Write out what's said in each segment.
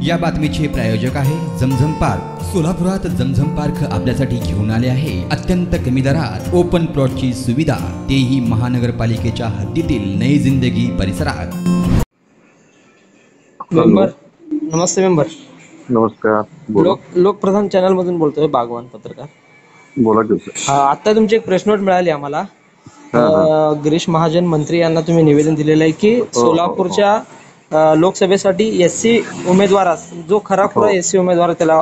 या बातमीचे प्रायोजक आहे झमझम पार्क। सोलापुरात झमझम पार्क आपल्यासाठी घेऊन आले आहे अत्यंत कमी दरात ओपन प्लॉटची सुविधा, तेही महानगरपालिकेच्या हद्दीतील नई जिंदगी परिसरात। मेंबर नमस्ते। मेंबर नमस्कार। लोकप्रधान चॅनल मधून बोलतोय, बागवान पत्रकार। बोला की। आता तुमची एक प्रेस नोट मिळाली आम्हाला। गिरीश महाजन मंत्री यांना तुम्ही निवेदन दिलेलं आहे की सोलापूरच्या लोकसभेसाठी एससी उमेदवारास, जो खराखुरा एससी उमेदवार, त्याला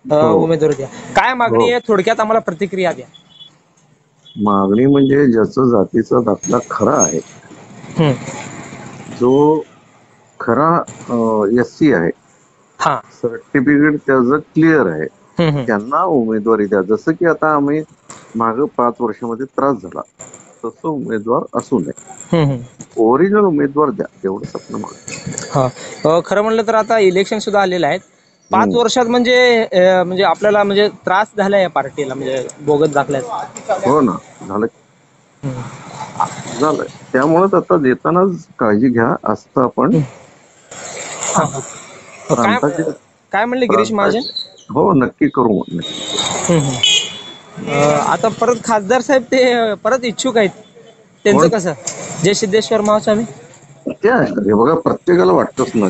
उमेदवारी द्या। काय मागणी आहे, थोडक्यात आम्हाला प्रतिक्रिया द्या। मागणी म्हणजे ज्याचं जातीचा दाखला खरा आहे, जो खरा एससी आहे, सर्टिफिकेट त्याचं क्लिअर आहे, त्यांना उमेदवारी द्या। जसं की आता आम्ही माग 5 वर्षामध्ये त्रास झाला, तसं उमेदवार असू नये, ओरिजिनल उमेदवार द्या, एवढंच आपलं मागणं। खरं म्हणलं तर आता इलेक्शन सुद्धा आलेलं आहे। 5 वर्षात म्हणजे आपल्याला म्हणजे त्रास झाला या पार्टीला, म्हणजे बोगस दाखल्याचा। हो ना, झालंय। त्यामुळेच आता देतानाच काळजी घ्या असतं आपण। काय म्हणले गिरीश महाजन? हो, नक्की करू। आता परत खासदार साहेब ते परत इच्छुक आहेत, त्यांचं कसं? जय सिद्धेश्वर महास्वामी ते आहे बघा, प्रत्येकाला वाटतच ना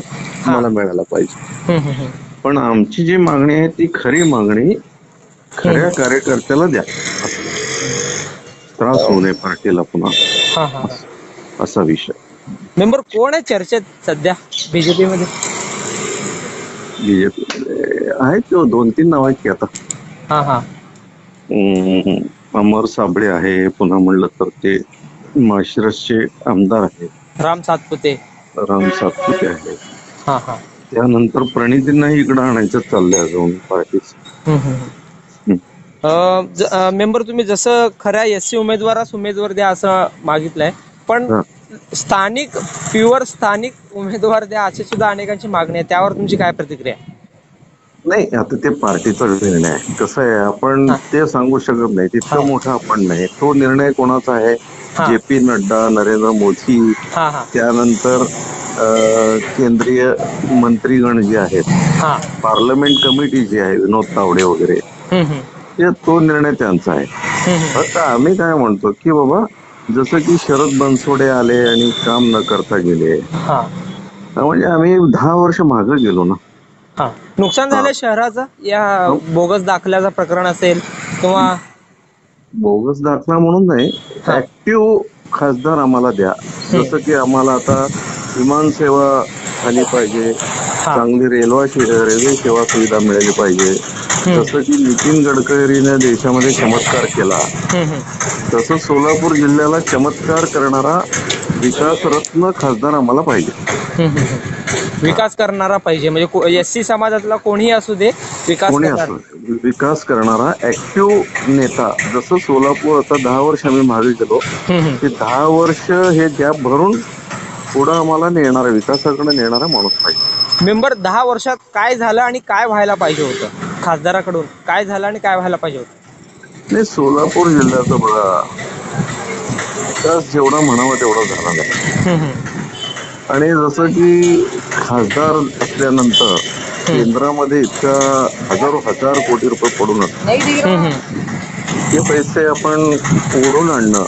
मला मिळायला पाहिजे, पण आमची जी मागणी आहे ती खरी मागणी खऱ्या कार्यकर्त्याला द्या, त्रास होऊ नये पार्टीला पुन्हा, असा विषय। मेंबर कोण आहे चर्चेत सध्या बीजेपी मध्ये? बीजेपी आहेत 2-3 नाव आहेत की आता। अमर साबळे आहे, पुन्हा म्हणलं तर ते माळशिरसचे आमदार आहेत, राम सातपुते आहे। त्यानंतर प्रणितींनाही इकडे आणायचं चाललंय अजून पार्टीच। मेंबर तुम्ही जसं खऱ्या एससी उमेदवारास उमेदवार द्या असं मागितलंय, पण स्थानिक प्युअर स्थानिक उमेदवार द्या अशी सुद्धा अनेकांची मागणी आहे, त्यावर तुमची काय प्रतिक्रिया? नाही, आता ते पार्टीचा निर्णय आहे। कसं आहे, आपण ते सांगू शकत नाही, तितका मोठा आपण नाही। तो निर्णय कोणाचा आहे? JP नड्डा, नरेंद्र मोदी, त्यानंतर केंद्रीय मंत्रीगण जे आहेत, पार्लमेंट कमिटी जी आहे, विनोद तावडे वगैरे, तो निर्णय त्यांचा आहे। फक्त आम्ही काय म्हणतो की बाबा, जसं की शरद बनसोडे आले आणि काम न करता गेले, म्हणजे आम्ही 10 वर्ष मागे गेलो ना। नुकसान झालं शहराचं या बोगस दाखल्याचं प्रकरण असेल किंवा बोगस दाखला म्हणून नाही, ऍक्टिव्ह खासदार आम्हाला द्या। जसं की आम्हाला आता विमान सेवा झाली पाहिजे, चांगली रेल्वे सेवा सुविधा मिळाली पाहिजे। जसं की नितीन गडकरीने देशामध्ये चमत्कार केला, तसं सोलापूर जिल्ह्याला चमत्कार करणारा विकास रत्न खासदार आम्हाला पाहिजे। विकास करणारा पाहिजे, म्हणजे एससी समाजातला कोणीही असू दे, विकास करणारा ऍक्टिव्ह नेता। जसं सोलापूर आता 10 वर्ष आम्ही मागे गेलो, ते 10 वर्ष हे गॅप भरून पुढे आम्हाला नेणारा, विकासाकडे नेणारा माणूस पाहिजे। मेंबर 10 वर्षात काय झालं आणि काय व्हायला पाहिजे होतं? खासदाराकडून काय झालं आणि काय व्हायला पाहिजे होतं? नाही, सोलापूर जिल्ह्याचा बघा विकास जेवढा म्हणावा तेवढा झाला नाही। आणि जसं की खासदार असल्यानंतर केंद्रामध्ये इतका हजार कोटी रुपये पडून असतात, ते पैसे आपण ओढून आणणं।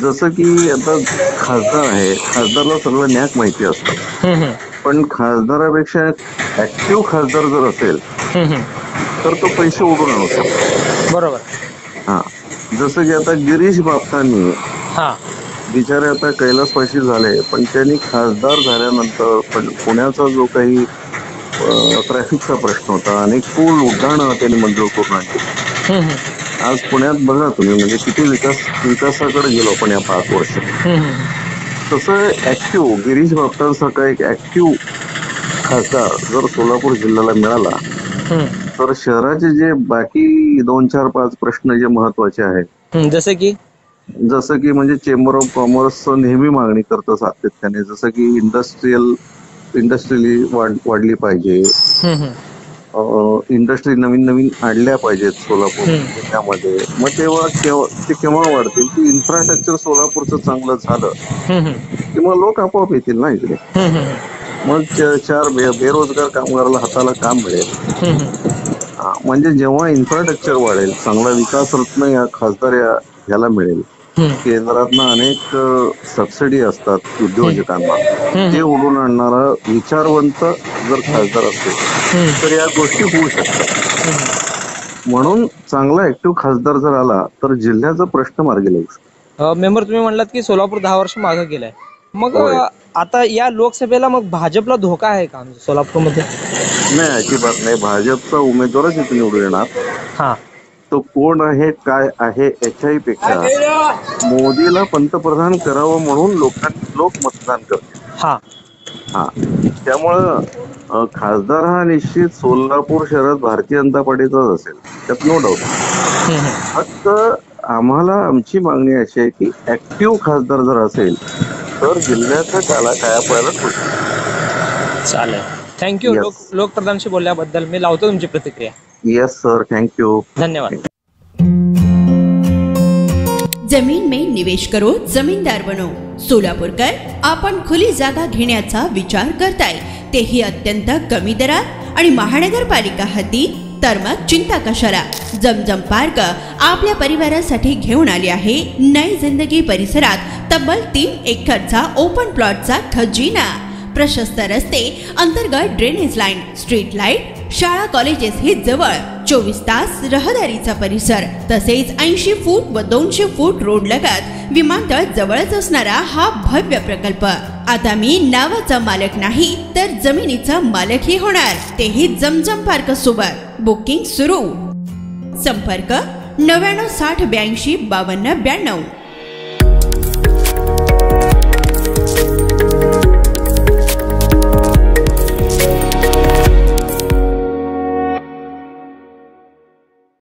जसं की आता खासदार आहे, खासदारला सगळं न्याक माहिती असतं, पण खासदारापेक्षा ऍक्टिव्ह खासदार जर असेल तर तो पैसे ओढून आणू शकतो। बरोबर। जसं की आता गिरीश बापटांनी बिचारे आता कैलासवासी झाले, पण त्यांनी खासदार झाल्यानंतर पुण्याचा जो काही ट्रॅफिकचा प्रश्न होता, अनेक पूल उड्डाणं त्यांनी मंजूर करून आणली। आज पुण्यात बघा तुम्ही, म्हणजे किती विकासाकडे गेलो आपण या 5 वर्षात। तसं ऍक्टिव्ह गिरीश बापटांसारखा एक ऍक्टिव्ह खासदार जर सोलापूर जिल्ह्याला मिळाला, तर शहराचे जे बाकी 2-4-5 प्रश्न जे महत्वाचे आहेत, जसं की म्हणजे चेंबर ऑफ कॉमर्स नेहमी मागणी करतं सातत्याने, जसं की इंडस्ट्रियली वाढली पाहिजे, इंडस्ट्री नवीन आणल्या पाहिजेत सोलापूर जिल्ह्यामध्ये। मग ते केव्हा वाढतील? की इन्फ्रास्ट्रक्चर सोलापूरचं चांगलं झालं की मग लोक आपोआप येतील ना इकडे। मग चार बेरोजगार कामगाराला हाताला काम मिळेल. म्हणजे जेव्हा इन्फ्रास्ट्रक्चर वाढेल, चांगला विकास रत्न या खासदार याला मिळेल. केंद्रातनं अनेक सबसिडी असतात उद्योजकांना, ते ओढून आणणारा विचारवंत जर खासदार असेल तर या गोष्टी होऊ शकतात. म्हणून चांगला ऍक्टिव्ह खासदार जर आला तर जिल्ह्याचा प्रश्न मार्गी लागू शकतो. मेंबर, तुम्ही म्हणलात की सोलापूर 10 वर्ष मागे गेलाय, मग आता या लोकसभेला मग भाजपला धोका आहे का सोलापूरमध्ये? नाही, अजिबात नाही. भाजपचा उमेदवारच इथे निवडून येणार. तो कोण आहे, काय आहे याच्याही पेक्षा मोदीला पंतप्रधान करावं म्हणून लोक मतदान करतील. त्यामुळं खासदार हा निश्चित सोलापूर शहरात भारतीय जनता पार्टीचाच असेल, त्यात नो डाऊट. फक्त आम्हाला आमची मागणी अशी आहे की ऍक्टिव्ह खासदार जर असेल तर जिल्ह्याचा कायापालट होईल. चालेल, थँक्यू. लोकप्रधानशी बोलल्याबद्दल. मी लावतो तुमची प्रतिक्रिया. यस सर, थँक्यू, धन्यवाद. जमीन में निवेश करो, जमीनदार बनो. सोलापूरकर आपण खुली जागा घेण्याचा विचार करताय, तेही अत्यंत कमी दरात आणि महानगरपालिका हद्दीत? तर मग चिंता कशाला. जमजम पार्क आपल्या परिवारासाठी घेऊन आले आहे नई जिंदगी परिसरात तब्बल 3 एकरचा ओपन प्लॉटचा खजिना. प्रशस्त रस्ते, अंतर्गत ड्रेनेज लाईन, स्ट्रीट लाईट, शाळा कॉलेजेस हे जवळ, 24 तास रहदारीचा परिसर, तसेच 80 फूट व 200 फूट रोड लगत विमानतळ जवळच असणारा हा भव्य प्रकल्प. आता मी नावाचा मालक नाही तर जमिनीचा मालकही होणार, तेही जमजम पार्क सोबत. बुकिंग सुरू. संपर्क 99 60 82 52 92.